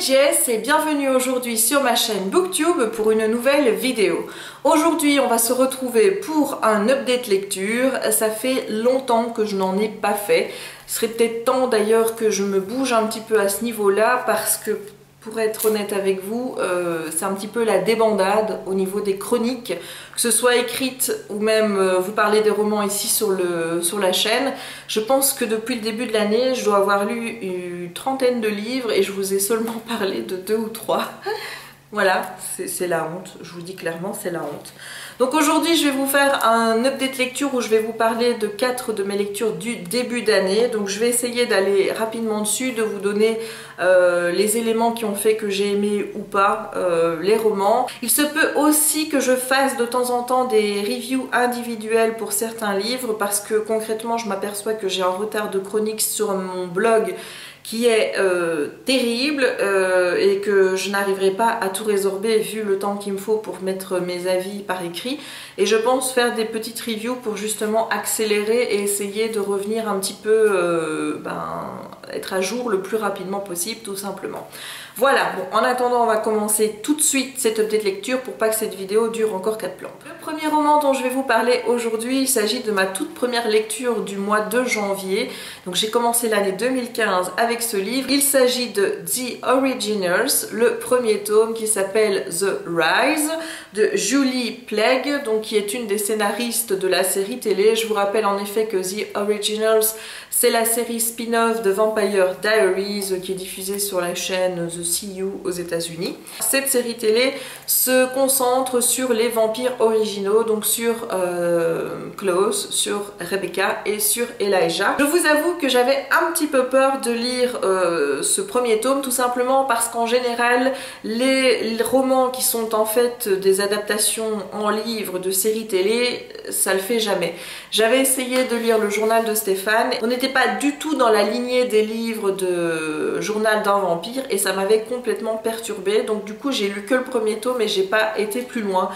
Jess et bienvenue aujourd'hui sur ma chaîne Booktube pour une nouvelle vidéo. Aujourd'hui on va se retrouver pour un update lecture. Ça fait longtemps que je n'en ai pas fait. Ce serait peut-être temps d'ailleurs que je me bouge un petit peu à ce niveau-là parce que pour être honnête avec vous, c'est un petit peu la débandade au niveau des chroniques, que ce soit écrite ou même vous parlez des romans ici sur la chaîne. Je pense que depuis le début de l'année, je dois avoir lu une trentaine de livres et je vous ai seulement parlé de 2 ou 3. Voilà, c'est la honte, je vous dis clairement, c'est la honte. Donc aujourd'hui, je vais vous faire un update lecture où je vais vous parler de 4 de mes lectures du début d'année. Donc je vais essayer d'aller rapidement dessus, de vous donner les éléments qui ont fait que j'ai aimé ou pas les romans. Il se peut aussi que je fasse de temps en temps des reviews individuelles pour certains livres parce que concrètement, je m'aperçois que j'ai un retard de chronique sur mon blog qui est terrible et que je n'arriverai pas à tout résorber vu le temps qu'il me faut pour mettre mes avis par écrit. Et je pense faire des petites reviews pour justement accélérer et essayer de revenir un petit peu, être à jour le plus rapidement possible tout simplement. Voilà, bon, en attendant on va commencer tout de suite cette update lecture pour pas que cette vidéo dure encore 4 plombes. Le premier roman dont je vais vous parler aujourd'hui, il s'agit de ma toute première lecture du mois de janvier. Donc j'ai commencé l'année 2015 avec ce livre. Il s'agit de The Originals, le premier tome qui s'appelle The Rise de Julie Plec, donc qui est une des scénaristes de la série télé. Je vous rappelle en effet que The Originals, c'est la série spin-off de Vampire Diaries qui est diffusée sur la chaîne The CU aux États-Unis. Cette série télé se concentre sur les vampires originaux, donc sur Klaus, sur Rebecca et sur Elijah. Je vous avoue que j'avais un petit peu peur de lire ce premier tome, tout simplement parce qu'en général, les romans qui sont en fait des adaptations en livre de séries télé, ça le fait jamais. J'avais essayé de lire le journal de Stéphane, on n'était pas du tout dans la lignée des livres de Journal d'un vampire et ça m'avait complètement perturbée, donc du coup j'ai lu que le premier tome et j'ai pas été plus loin.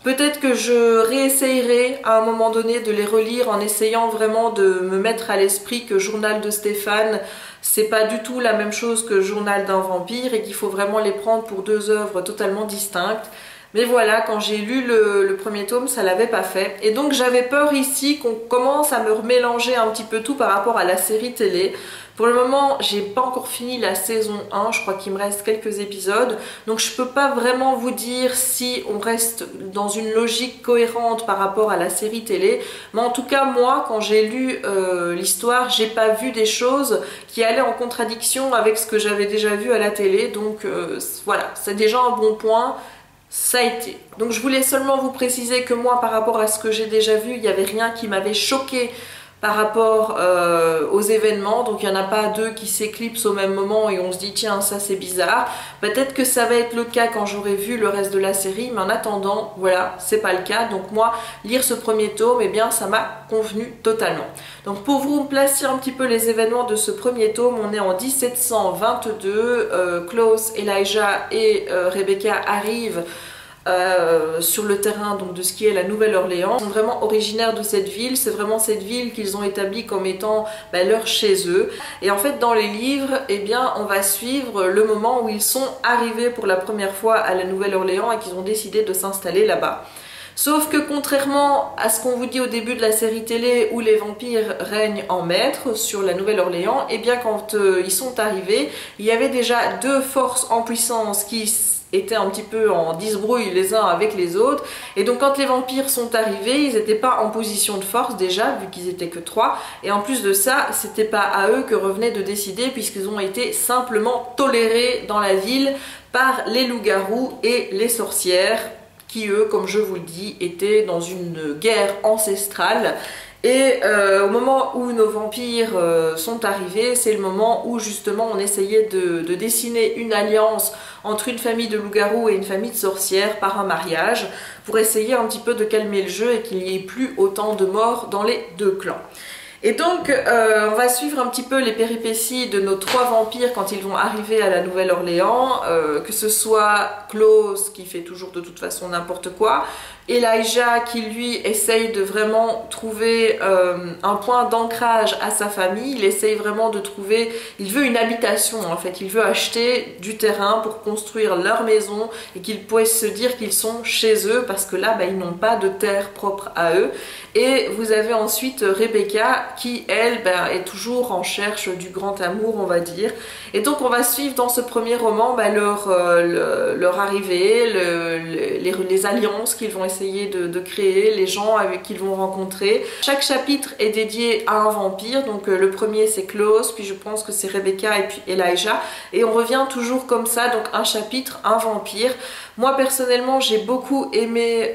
Peut-être que je réessayerai à un moment donné de les relire en essayant vraiment de me mettre à l'esprit que Journal de Stéphane c'est pas du tout la même chose que Journal d'un vampire et qu'il faut vraiment les prendre pour deux œuvres totalement distinctes. Mais voilà, quand j'ai lu le premier tome, ça l'avait pas fait. Et donc j'avais peur ici qu'on commence à me remélanger un petit peu tout par rapport à la série télé. Pour le moment, j'ai pas encore fini la saison 1, je crois qu'il me reste quelques épisodes. Donc je peux pas vraiment vous dire si on reste dans une logique cohérente par rapport à la série télé. Mais en tout cas, moi, quand j'ai lu l'histoire, j'ai pas vu des choses qui allaient en contradiction avec ce que j'avais déjà vu à la télé. Donc voilà, c'est déjà un bon point. Ça a été. Donc je voulais seulement vous préciser que moi par rapport à ce que j'ai déjà vu, il n'y avait rien qui m'avait choqué par rapport aux événements, donc il n'y en a pas deux qui s'éclipsent au même moment et on se dit tiens ça c'est bizarre. Peut-être que ça va être le cas quand j'aurai vu le reste de la série, mais en attendant voilà c'est pas le cas. Donc moi lire ce premier tome, eh bien ça m'a convenu totalement. Donc pour vous placer un petit peu les événements de ce premier tome, on est en 1722, Klaus, Elijah et Rebecca arrivent sur le terrain donc, de ce qui est la Nouvelle-Orléans. Ils sont vraiment originaires de cette ville, c'est vraiment cette ville qu'ils ont établie comme étant leur chez eux. Et en fait dans les livres, eh bien, on va suivre le moment où ils sont arrivés pour la première fois à la Nouvelle-Orléans et qu'ils ont décidé de s'installer là-bas. Sauf que contrairement à ce qu'on vous dit au début de la série télé où les vampires règnent en maître sur la Nouvelle-Orléans, eh bien quand ils sont arrivés, il y avait déjà deux forces en puissance qui étaient un petit peu en disbrouille les uns avec les autres, et donc quand les vampires sont arrivés, ils n'étaient pas en position de force déjà, vu qu'ils étaient que 3, et en plus de ça, c'était pas à eux que revenait de décider, puisqu'ils ont été simplement tolérés dans la ville par les loups-garous et les sorcières, qui eux, comme je vous le dis, étaient dans une guerre ancestrale. Et au moment où nos vampires sont arrivés, c'est le moment où justement on essayait de dessiner une alliance entre une famille de loups-garous et une famille de sorcières par un mariage pour essayer un petit peu de calmer le jeu et qu'il n'y ait plus autant de morts dans les deux clans. Et donc on va suivre un petit peu les péripéties de nos 3 vampires quand ils vont arriver à la Nouvelle-Orléans, que ce soit Klaus qui fait toujours de toute façon n'importe quoi, Elijah qui lui essaye de vraiment trouver un point d'ancrage à sa famille, il essaye vraiment de trouver, il veut une habitation en fait, il veut acheter du terrain pour construire leur maison et qu'ils puissent se dire qu'ils sont chez eux parce que là ils n'ont pas de terre propre à eux. Et vous avez ensuite Rebecca qui elle est toujours en recherche du grand amour on va dire. Et donc on va suivre dans ce premier roman leur arrivée, les alliances qu'ils vont essayer de créer, les gens avec qu'ils vont rencontrer. Chaque chapitre est dédié à un vampire, donc le premier c'est Klaus, puis je pense que c'est Rebecca et puis Elijah. Et on revient toujours comme ça, donc un chapitre, un vampire. Moi personnellement j'ai beaucoup aimé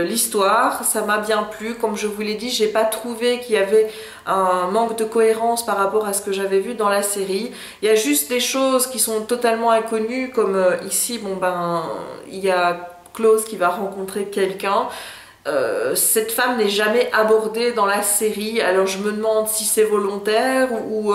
l'histoire, ça m'a bien plu, comme je vous l'ai dit, j'ai pas trouvé qu'il y avait un manque de cohérence par rapport à ce que j'avais vu dans la série. Il y a juste des choses qui sont totalement inconnues, comme ici, il y a Klaus qui va rencontrer quelqu'un. Cette femme n'est jamais abordée dans la série, alors je me demande si c'est volontaire ou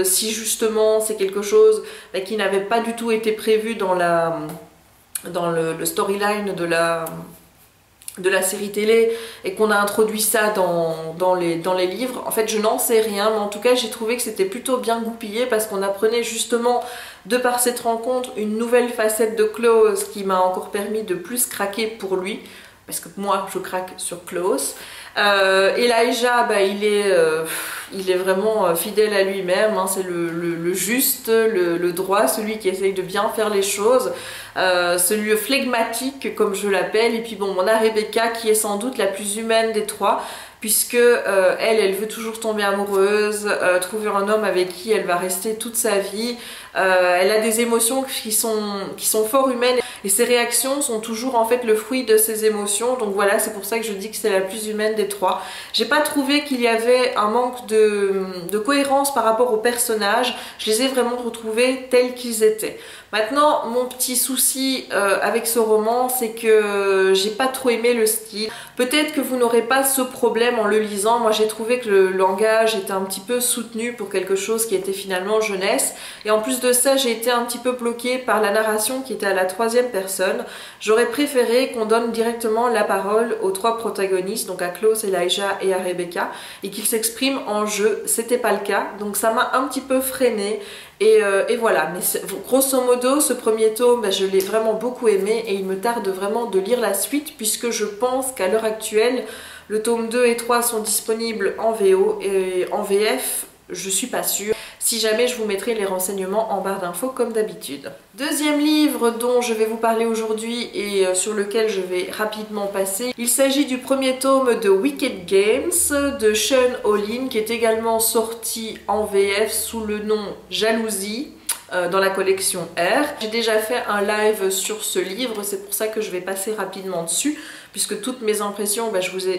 si justement c'est quelque chose qui n'avait pas du tout été prévu dans le storyline de la série télé et qu'on a introduit ça dans les livres. En fait je n'en sais rien, mais en tout cas j'ai trouvé que c'était plutôt bien goupillé parce qu'on apprenait justement de par cette rencontre une nouvelle facette de Klaus qui m'a encore permis de plus craquer pour lui, parce que moi je craque sur Klaus. Elijah il est vraiment fidèle à lui-même, hein, c'est le juste, le droit, celui qui essaye de bien faire les choses, celui flegmatique comme je l'appelle. Et puis bon, on a Rebecca qui est sans doute la plus humaine des trois, puisque elle veut toujours tomber amoureuse, trouver un homme avec qui elle va rester toute sa vie. Elle a des émotions qui sont fort humaines et ses réactions sont toujours en fait le fruit de ses émotions. Donc voilà, c'est pour ça que je dis que c'est la plus humaine des trois. J'ai pas trouvé qu'il y avait un manque de cohérence par rapport aux personnages. Je les ai vraiment retrouvés tels qu'ils étaient. Maintenant, mon petit souci avec ce roman, c'est que j'ai pas trop aimé le style. Peut-être que vous n'aurez pas ce problème en le lisant. Moi, j'ai trouvé que le langage était un petit peu soutenu pour quelque chose qui était finalement jeunesse. Et en plus de ça, j'ai été un petit peu bloquée par la narration qui était à la troisième personne. J'aurais préféré qu'on donne directement la parole aux trois protagonistes, donc à Klaus, Elijah et à Rebecca, et qu'ils s'expriment en jeu. C'était pas le cas, donc ça m'a un petit peu freinée. Et voilà, mais grosso modo, ce premier tome, je l'ai vraiment beaucoup aimé et il me tarde vraiment de lire la suite puisque je pense qu'à l'heure actuelle, le tome 2 et 3 sont disponibles en VO et en VF, je suis pas sûre. Si jamais, je vous mettrai les renseignements en barre d'infos comme d'habitude. Deuxième livre dont je vais vous parler aujourd'hui et sur lequel je vais rapidement passer, il s'agit du premier tome de Wicked Games de Sean Olin qui est également sorti en VF sous le nom Jalousie dans la collection R. J'ai déjà fait un live sur ce livre, c'est pour ça que je vais passer rapidement dessus puisque toutes mes impressions,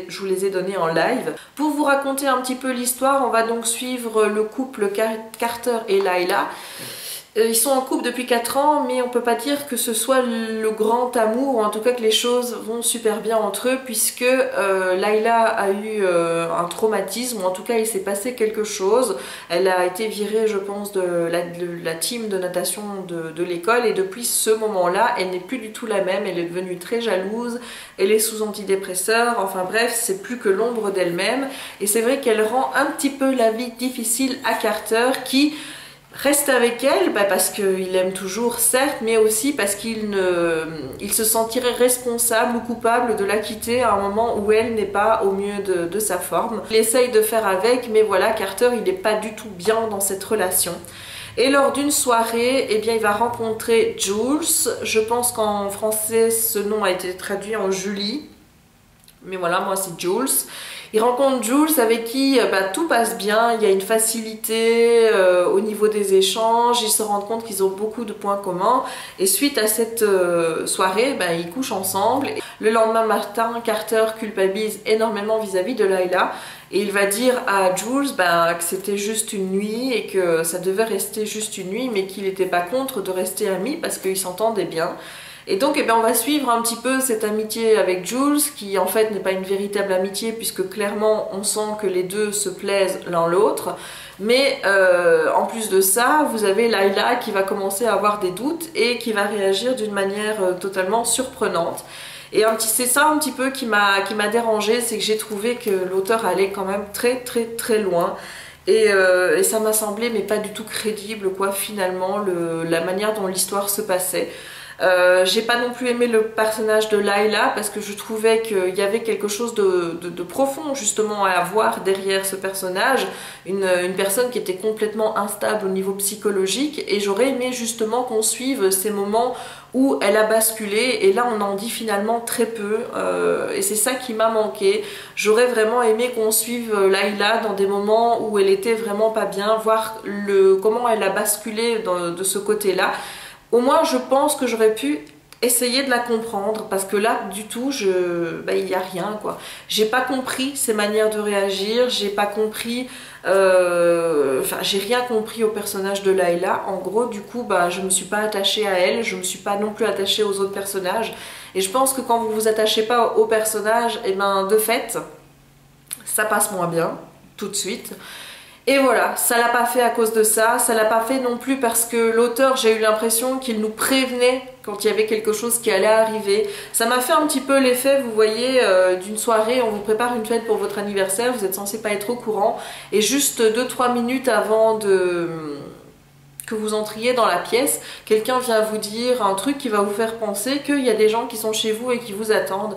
je vous les ai données en live. Pour vous raconter un petit peu l'histoire, on va donc suivre le couple Carter et Lila. Ils sont en couple depuis 4 ans, mais on peut pas dire que ce soit le grand amour, ou en tout cas que les choses vont super bien entre eux, puisque Lila a eu un traumatisme, ou en tout cas il s'est passé quelque chose. Elle a été virée, je pense, de la team de natation de l'école, et depuis ce moment-là, elle n'est plus du tout la même, elle est devenue très jalouse, elle est sous antidépresseurs, enfin bref, c'est plus que l'ombre d'elle-même, et c'est vrai qu'elle rend un petit peu la vie difficile à Carter, qui reste avec elle parce qu'il l'aime toujours, certes, mais aussi parce qu'il se sentirait responsable ou coupable de la quitter à un moment où elle n'est pas au mieux de sa forme. Il essaye de faire avec, mais voilà, Carter, il n'est pas du tout bien dans cette relation. Et lors d'une soirée, eh bien, il va rencontrer Jules. Je pense qu'en français, ce nom a été traduit en Julie. Mais voilà, moi c'est Jules. Il rencontre Jules avec qui tout passe bien, il y a une facilité au niveau des échanges, ils se rendent compte qu'ils ont beaucoup de points communs et suite à cette soirée, ils couchent ensemble. Le lendemain matin, Carter culpabilise énormément vis-à-vis de Lila et il va dire à Jules que c'était juste une nuit et que ça devait rester juste une nuit mais qu'il n'était pas contre de rester amis parce qu'ils s'entendaient bien. Et donc on va suivre un petit peu cette amitié avec Jules qui en fait n'est pas une véritable amitié puisque clairement on sent que les deux se plaisent l'un l'autre. Mais en plus de ça, vous avez Lila qui va commencer à avoir des doutes et qui va réagir d'une manière totalement surprenante. Et c'est ça un petit peu qui m'a dérangée, c'est que j'ai trouvé que l'auteur allait quand même très loin. Et ça m'a semblé mais pas du tout crédible quoi finalement la manière dont l'histoire se passait. J'ai pas non plus aimé le personnage de Layla parce que je trouvais qu'il y avait quelque chose de profond justement à voir derrière ce personnage, une personne qui était complètement instable au niveau psychologique, et j'aurais aimé justement qu'on suive ces moments où elle a basculé, et là on en dit finalement très peu, et c'est ça qui m'a manqué. J'aurais vraiment aimé qu'on suive Layla dans des moments où elle était vraiment pas bien, voir comment elle a basculé de ce côté-là. Au moins, je pense que j'aurais pu essayer de la comprendre, parce que là, du tout, il n'y a rien, quoi. J'ai pas compris ses manières de réagir, j'ai pas compris... j'ai rien compris au personnage de Layla. En gros, du coup, je me suis pas attachée à elle, je me suis pas non plus attachée aux autres personnages. Et je pense que quand vous vous attachez pas aux personnages, et de fait, ça passe moins bien, tout de suite. Et voilà, ça l'a pas fait à cause de ça, ça l'a pas fait non plus parce que l'auteur, j'ai eu l'impression qu'il nous prévenait quand il y avait quelque chose qui allait arriver. Ça m'a fait un petit peu l'effet, vous voyez, d'une soirée, on vous prépare une fête pour votre anniversaire, vous êtes censé pas être au courant, et juste 2-3 minutes avant que vous entriez dans la pièce, quelqu'un vient vous dire un truc qui va vous faire penser qu'il y a des gens qui sont chez vous et qui vous attendent.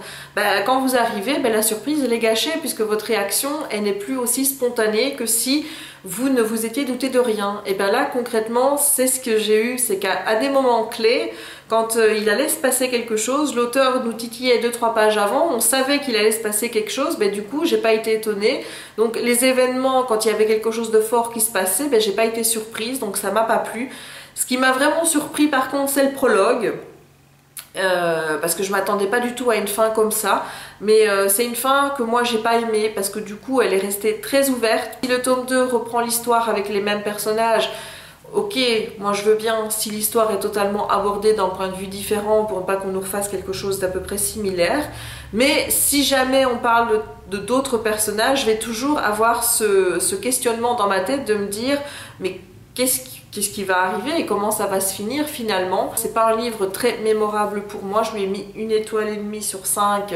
Quand vous arrivez, la surprise elle est gâchée, puisque votre réaction elle n'est plus aussi spontanée que si vous ne vous étiez douté de rien. Et là concrètement c'est ce que j'ai eu, c'est qu'à des moments clés, quand il allait se passer quelque chose, l'auteur nous titillait 2-3 pages avant, on savait qu'il allait se passer quelque chose, du coup j'ai pas été étonnée. Donc les événements, quand il y avait quelque chose de fort qui se passait, j'ai pas été surprise, donc ça m'a pas plu. Ce qui m'a vraiment surpris par contre c'est le prologue. Parce que je m'attendais pas du tout à une fin comme ça, mais c'est une fin que moi j'ai pas aimée parce que du coup elle est restée très ouverte. Si le tome 2 reprend l'histoire avec les mêmes personnages, ok, moi je veux bien si l'histoire est totalement abordée d'un point de vue différent pour ne pas qu'on nous refasse quelque chose d'à peu près similaire, mais si jamais on parle de d'autres personnages, je vais toujours avoir ce questionnement dans ma tête de me dire mais qu'est-ce qui va arriver et comment ça va se finir finalement. C'est pas un livre très mémorable pour moi, je lui ai mis 1,5 étoile sur 5.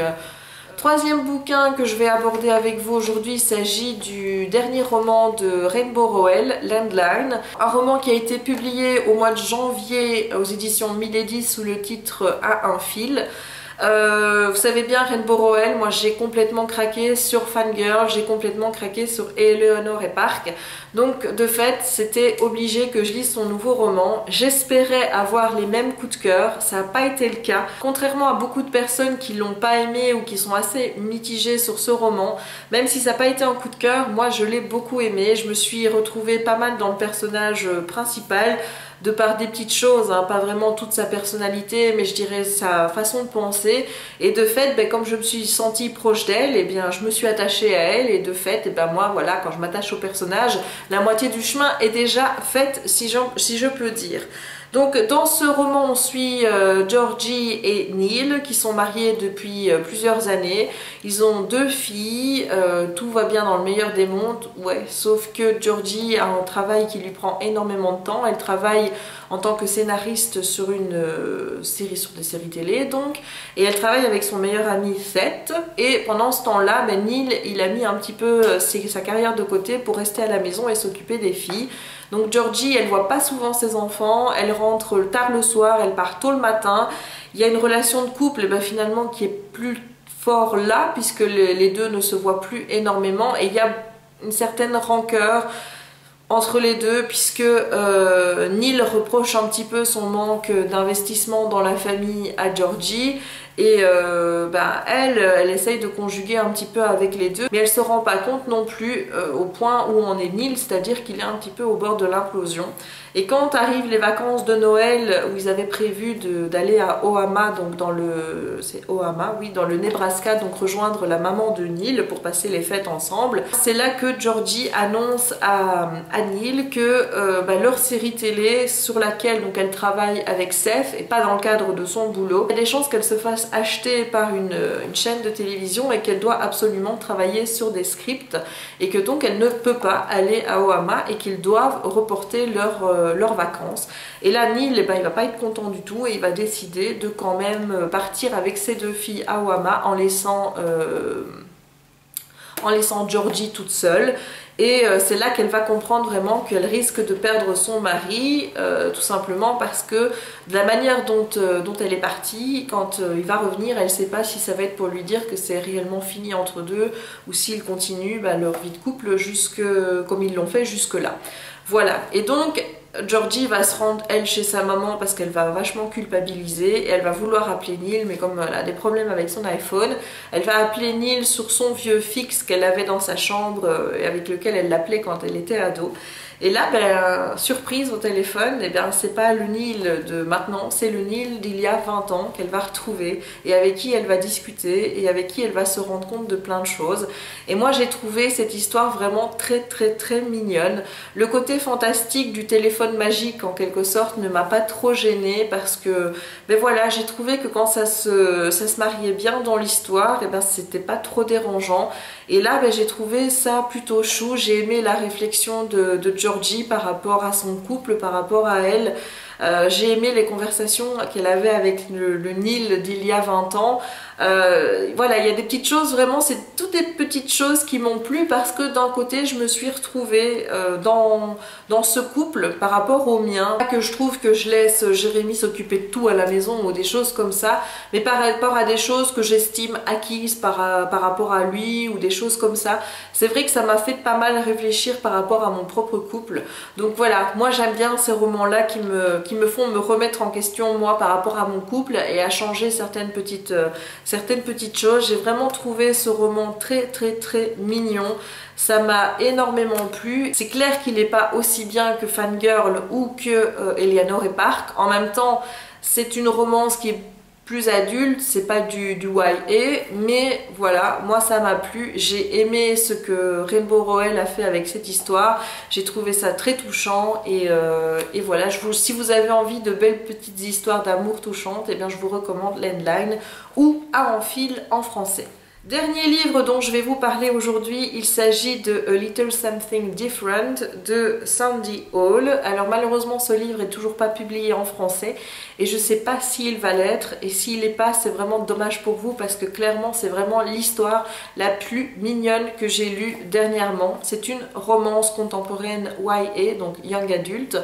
Troisième bouquin que je vais aborder avec vous aujourd'hui, il s'agit du dernier roman de Rainbow Rowell, Landline. Un roman qui a été publié au mois de janvier aux éditions Milady sous le titre À un fil. Vous savez bien, Rainbow Rowell, moi j'ai complètement craqué sur Fangirl, j'ai complètement craqué sur Eleanor et Park, donc de fait c'était obligé que je lise son nouveau roman. J'espérais avoir les mêmes coups de cœur, ça n'a pas été le cas, contrairement à beaucoup de personnes qui l'ont pas aimé ou qui sont assez mitigées sur ce roman. Même si ça n'a pas été un coup de cœur, moi je l'ai beaucoup aimé, je me suis retrouvée pas mal dans le personnage principal, de par des petites choses, hein, pas vraiment toute sa personnalité, mais je dirais sa façon de penser. Et de fait, comme je me suis sentie proche d'elle, et bien je me suis attachée à elle, et de fait, moi voilà, quand je m'attache au personnage, la moitié du chemin est déjà faite, si je peux dire. Donc dans ce roman on suit Georgie et Neil qui sont mariés depuis plusieurs années. Ils ont 2 filles, tout va bien dans le meilleur des mondes, ouais, sauf que Georgie a un travail qui lui prend énormément de temps. Elle travaille en tant que scénariste sur sur des séries télé donc, et elle travaille avec son meilleur ami Seth. Et pendant ce temps-là, Neil il a mis un petit peu sa carrière de côté pour rester à la maison et s'occuper des filles. Donc Georgie, elle voit pas souvent ses enfants, elle rentre tard le soir, elle part tôt le matin. Il y a une relation de couple finalement qui est plus fort là, puisque les deux ne se voient plus énormément, et il y a une certaine rancœur entre les deux, puisque Neil reproche un petit peu son manque d'investissement dans la famille à Georgie, et elle essaye de conjuguer un petit peu avec les deux, mais elle se rend pas compte non plus au point où en est Neil, c'est-à-dire qu'il est un petit peu au bord de l'implosion. Et quand arrivent les vacances de Noël où ils avaient prévu d'aller à Omaha, donc dans le Nebraska, donc rejoindre la maman de Neil pour passer les fêtes ensemble, c'est là que Georgie annonce à Neil que leur série télé sur laquelle donc elle travaille avec Seth et pas dans le cadre de son boulot, il y a des chances qu'elle se fasse fasse acheter par une chaîne de télévision et qu'elle doit absolument travailler sur des scripts et que donc elle ne peut pas aller à Oama et qu'ils doivent reporter leurs vacances. Et là, Neil, il va pas être content du tout et il va décider de quand même partir avec ses deux filles à Oama en laissant Georgie toute seule. Et c'est là qu'elle va comprendre vraiment qu'elle risque de perdre son mari, tout simplement parce que de la manière dont elle est partie, quand il va revenir, elle ne sait pas si ça va être pour lui dire que c'est réellement fini entre deux ou s'ils continuent leur vie de couple comme ils l'ont fait jusque-là. Voilà, et donc Georgie va se rendre, elle, chez sa maman parce qu'elle va vachement culpabiliser et elle va vouloir appeler Neil, mais comme elle a des problèmes avec son iPhone, elle va appeler Neil sur son vieux fixe qu'elle avait dans sa chambre et avec lequel elle l'appelait quand elle était ado. Et là, surprise au téléphone, c'est pas le Neil de maintenant, c'est le Neil d'il y a 20 ans qu'elle va retrouver et avec qui elle va discuter et avec qui elle va se rendre compte de plein de choses. Et moi, j'ai trouvé cette histoire vraiment très très très mignonne. Le côté fantastique du téléphone magique, en quelque sorte, ne m'a pas trop gênée parce que, voilà, j'ai trouvé que quand ça se mariait bien dans l'histoire, c'était pas trop dérangeant. Et là, j'ai trouvé ça plutôt chou. J'ai aimé la réflexion de Georgie par rapport à son couple, par rapport à elle. J'ai aimé les conversations qu'elle avait avec le Neil d'il y a 20 ans. Voilà, il y a des petites choses, vraiment, c'est toutes des petites choses qui m'ont plu parce que d'un côté, je me suis retrouvée dans ce couple par rapport au mien. Pas que je trouve que je laisse Jérémy s'occuper de tout à la maison ou des choses comme ça, mais par rapport à des choses que j'estime acquises par rapport à lui ou des choses comme ça. C'est vrai que ça m'a fait pas mal réfléchir par rapport à mon propre couple. Donc voilà, moi j'aime bien ces romans-là qui me font me remettre en question moi par rapport à mon couple et à changer certaines petites choses. J'ai vraiment trouvé ce roman très très très mignon. Ça m'a énormément plu. C'est clair qu'il n'est pas aussi bien que Fangirl ou que Eleanor et Park. En même temps, c'est une romance qui est plus adulte, c'est pas du YA, mais voilà, moi ça m'a plu. J'ai aimé ce que Rainbow Rowell a fait avec cette histoire. J'ai trouvé ça très touchant et voilà, si vous avez envie de belles petites histoires d'amour touchantes, je vous recommande Landline ou À en fil en français. Dernier livre dont je vais vous parler aujourd'hui, il s'agit de A Little Something Different de Sandy Hall. Alors malheureusement ce livre est toujours pas publié en français et je sais pas s'il va l'être, et s'il n'est pas, c'est vraiment dommage pour vous parce que clairement c'est vraiment l'histoire la plus mignonne que j'ai lue dernièrement. C'est une romance contemporaine YA, donc Young Adult.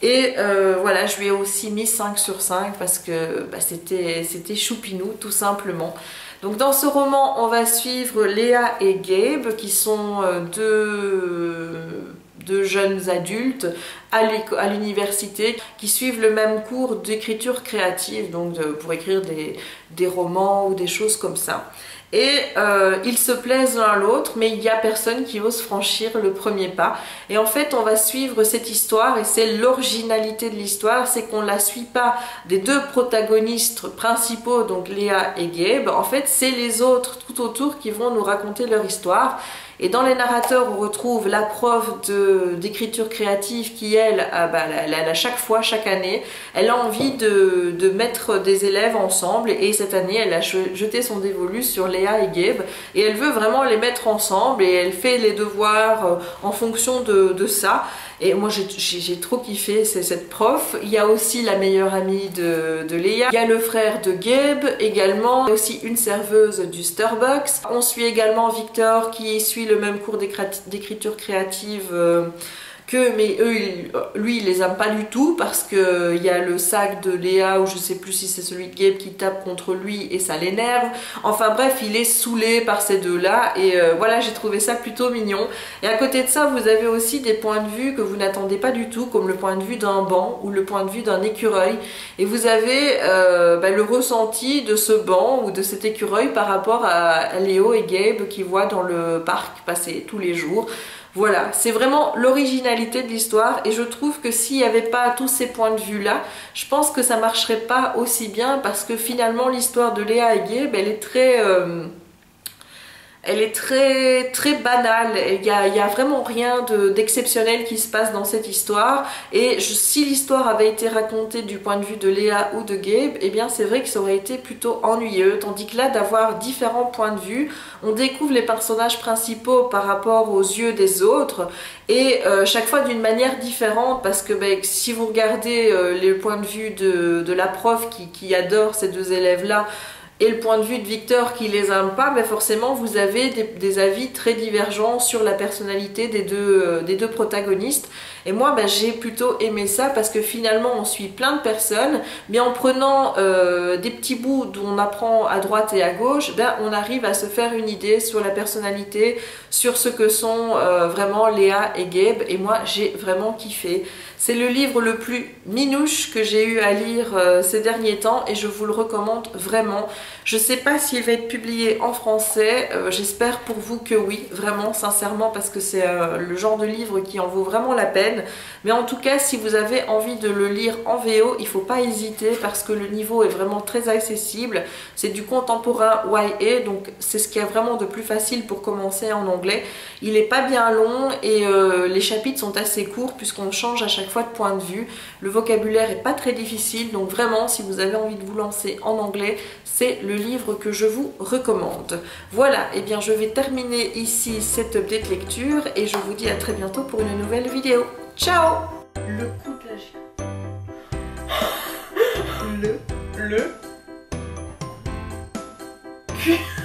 Et voilà, je lui ai aussi mis 5 sur 5 parce que c'était choupinou tout simplement. Donc dans ce roman, on va suivre Léa et Gabe qui sont deux jeunes adultes à l'université qui suivent le même cours d'écriture créative, donc pour écrire des romans ou des choses comme ça. Et ils se plaisent l'un l'autre, mais il n'y a personne qui ose franchir le premier pas. Et en fait, on va suivre cette histoire, et c'est l'originalité de l'histoire, c'est qu'on ne la suit pas des deux protagonistes principaux, donc Léa et Gabe. En fait, c'est les autres tout autour qui vont nous raconter leur histoire. Et dans les narrateurs, on retrouve la prof d'écriture créative qui, elle, a chaque année, elle a envie de mettre des élèves ensemble. Et cette année, elle a jeté son dévolu sur Léa et Gabe. Et elle veut vraiment les mettre ensemble et elle fait les devoirs en fonction de ça. Et moi j'ai trop kiffé cette prof. Il y a aussi la meilleure amie de Léa. Il y a le frère de Gabe également. Il y a aussi une serveuse du Starbucks. On suit également Victor qui suit le même cours d'écriture créative mais lui il les aime pas du tout parce que il y a le sac de Léa ou je sais plus si c'est celui de Gabe qui tape contre lui et ça l'énerve. Enfin bref, il est saoulé par ces deux-là et voilà, j'ai trouvé ça plutôt mignon. Et à côté de ça, vous avez aussi des points de vue que vous n'attendez pas du tout, comme le point de vue d'un banc ou le point de vue d'un écureuil. Et vous avez le ressenti de ce banc ou de cet écureuil par rapport à Léo et Gabe qui voient dans le parc passer tous les jours. Voilà, c'est vraiment l'originalité de l'histoire et je trouve que s'il n'y avait pas tous ces points de vue là, je pense que ça marcherait pas aussi bien parce que finalement l'histoire de Léa et Gabe, elle est très Elle est très banale, il y a vraiment rien d'exceptionnel qui se passe dans cette histoire. Et si l'histoire avait été racontée du point de vue de Léa ou de Gabe, eh bien c'est vrai que ça aurait été plutôt ennuyeux. Tandis que là, d'avoir différents points de vue, on découvre les personnages principaux par rapport aux yeux des autres, et chaque fois d'une manière différente, parce que si vous regardez les points de vue de la prof qui adore ces deux élèves-là, et le point de vue de Victor qui les aime pas, mais forcément vous avez des avis très divergents sur la personnalité des deux protagonistes. Et moi j'ai plutôt aimé ça, parce que finalement on suit plein de personnes, mais en prenant des petits bouts d'où on apprend à droite et à gauche, on arrive à se faire une idée sur la personnalité, sur ce que sont vraiment Léa et Gabe, et moi j'ai vraiment kiffé. C'est le livre le plus minouche que j'ai eu à lire ces derniers temps, et je vous le recommande vraiment. Je sais pas s'il va être publié en français, j'espère pour vous que oui, vraiment, sincèrement, parce que c'est le genre de livre qui en vaut vraiment la peine. Mais en tout cas, si vous avez envie de le lire en VO, il faut pas hésiter, parce que le niveau est vraiment très accessible. C'est du contemporain YA, donc c'est ce qu'il y a vraiment de plus facile pour commencer en anglais. Il est pas bien long, et les chapitres sont assez courts puisqu'on change à chaque fois de point de vue. Le vocabulaire est pas très difficile, donc vraiment si vous avez envie de vous lancer en anglais, c'est le livre que je vous recommande. Voilà, et bien je vais terminer ici cette update lecture, et je vous dis à très bientôt pour une nouvelle vidéo. Ciao! Le coup de la... Le...